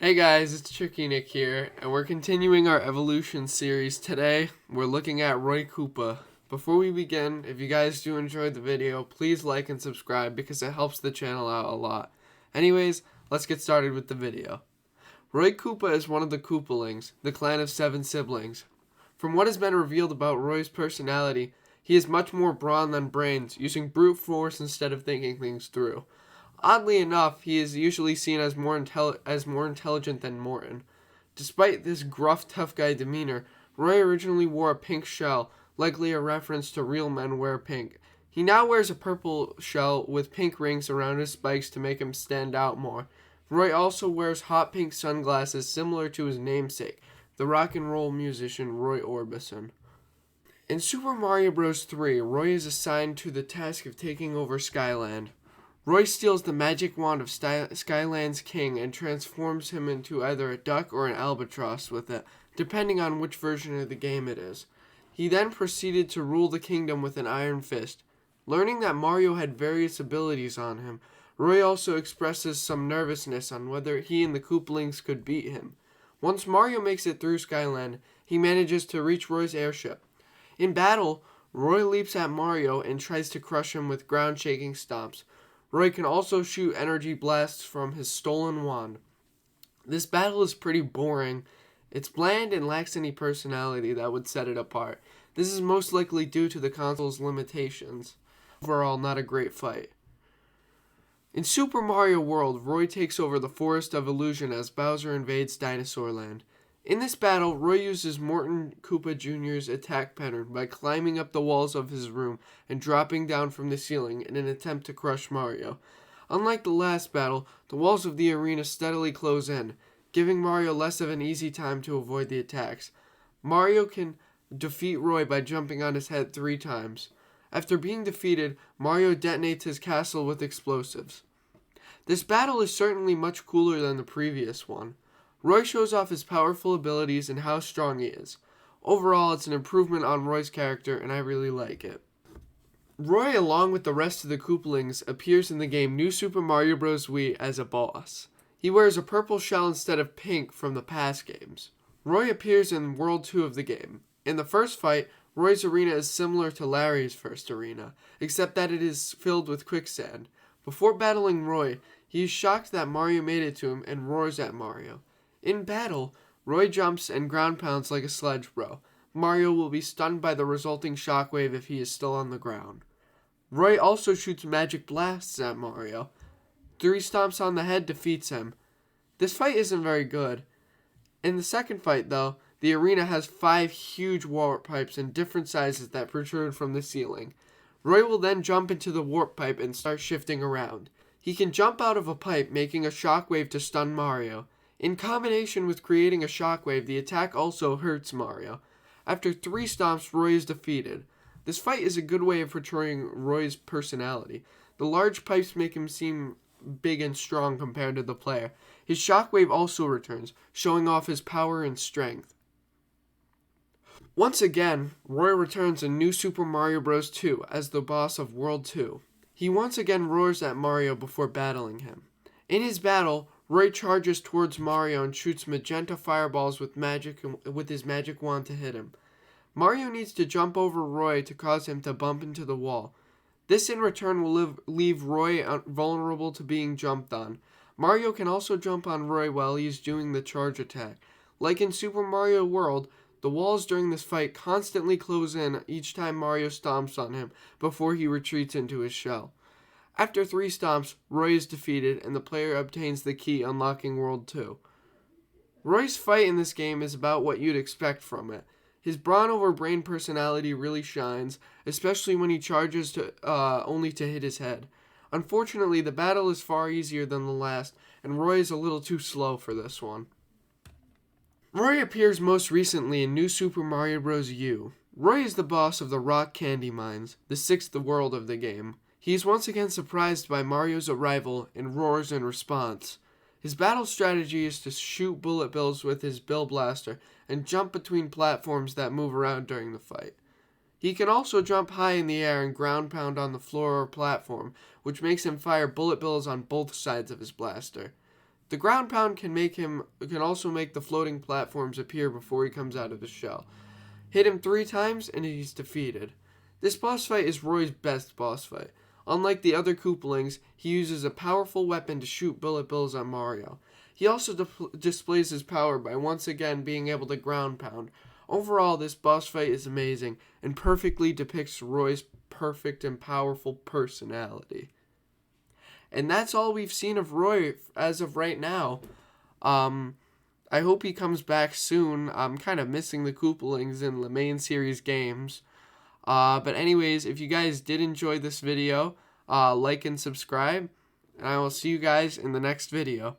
Hey guys, it's Tricky Nick here, and we're continuing our evolution series. Today, we're looking at Roy Koopa. Before we begin, if you guys do enjoy the video, please like and subscribe because it helps the channel out a lot. Anyways, let's get started with the video. Roy Koopa is one of the Koopalings, the clan of 7 siblings. From what has been revealed about Roy's personality, he is much more brawn than brains, using brute force instead of thinking things through. Oddly enough, he is usually seen as more intelligent than Morton. Despite this gruff, tough guy demeanor, Roy originally wore a pink shell, likely a reference to real men wear pink. He now wears a purple shell with pink rings around his spikes to make him stand out more. Roy also wears hot pink sunglasses similar to his namesake, the rock and roll musician Roy Orbison. In Super Mario Bros. 3, Roy is assigned to the task of taking over Skyland. Roy steals the magic wand of Skyland's king and transforms him into either a duck or an albatross with it, depending on which version of the game it is. He then proceeded to rule the kingdom with an iron fist. Learning that Mario had various abilities on him, Roy also expresses some nervousness on whether he and the Koopalings could beat him. Once Mario makes it through Skyland, he manages to reach Roy's airship. In battle, Roy leaps at Mario and tries to crush him with ground-shaking stomps. Roy can also shoot energy blasts from his stolen wand. This battle is pretty boring. It's bland and lacks any personality that would set it apart. This is most likely due to the console's limitations. Overall, not a great fight. In Super Mario World, Roy takes over the Forest of Illusion as Bowser invades Dinosaur Land. In this battle, Roy uses Morton Koopa Jr.'s attack pattern by climbing up the walls of his room and dropping down from the ceiling in an attempt to crush Mario. Unlike the last battle, the walls of the arena steadily close in, giving Mario less of an easy time to avoid the attacks. Mario can defeat Roy by jumping on his head 3 times. After being defeated, Mario detonates his castle with explosives. This battle is certainly much cooler than the previous one. Roy shows off his powerful abilities and how strong he is. Overall, it's an improvement on Roy's character, and I really like it. Roy, along with the rest of the Koopalings, appears in the game New Super Mario Bros. Wii as a boss. He wears a purple shell instead of pink from the past games. Roy appears in World 2 of the game. In the first fight, Roy's arena is similar to Larry's first arena, except that it is filled with quicksand. Before battling Roy, he is shocked that Mario made it to him and roars at Mario. In battle, Roy jumps and ground pounds like a sledge bro. Mario will be stunned by the resulting shockwave if he is still on the ground. Roy also shoots magic blasts at Mario. 3 stomps on the head defeats him. This fight isn't very good. In the second fight, though, the arena has 5 huge warp pipes in different sizes that protrude from the ceiling. Roy will then jump into the warp pipe and start shifting around. He can jump out of a pipe, making a shockwave to stun Mario. In combination with creating a shockwave, the attack also hurts Mario. After 3 stomps, Roy is defeated. This fight is a good way of portraying Roy's personality. The large pipes make him seem big and strong compared to the player. His shockwave also returns, showing off his power and strength. Once again, Roy returns in New Super Mario Bros. 2 as the boss of World 2. He once again roars at Mario before battling him. In his battle, Roy charges towards Mario and shoots magenta fireballs with his magic wand to hit him. Mario needs to jump over Roy to cause him to bump into the wall. This in return will leave Roy vulnerable to being jumped on. Mario can also jump on Roy while he is doing the charge attack. Like in Super Mario World, the walls during this fight constantly close in each time Mario stomps on him before he retreats into his shell. After 3 stomps, Roy is defeated and the player obtains the key, unlocking World 2. Roy's fight in this game is about what you'd expect from it. His brawn over brain personality really shines, especially when he charges only to hit his head. Unfortunately, the battle is far easier than the last, and Roy is a little too slow for this one. Roy appears most recently in New Super Mario Bros. U. Roy is the boss of the Rock Candy Mines, the 6th world of the game. He is once again surprised by Mario's arrival and roars in response. His battle strategy is to shoot bullet bills with his Bill Blaster and jump between platforms that move around during the fight. He can also jump high in the air and ground pound on the floor or platform, which makes him fire bullet bills on both sides of his blaster. The ground pound can also make the floating platforms appear before he comes out of his shell. Hit him 3 times and he's defeated. This boss fight is Roy's best boss fight. Unlike the other Koopalings, he uses a powerful weapon to shoot bullet bills at Mario. He also displays his power by once again being able to ground pound. Overall, this boss fight is amazing and perfectly depicts Roy's perfect and powerful personality. And that's all we've seen of Roy as of right now. I hope he comes back soon. I'm kind of missing the Koopalings in the main series games. But anyways, if you guys did enjoy this video, like and subscribe. And I will see you guys in the next video.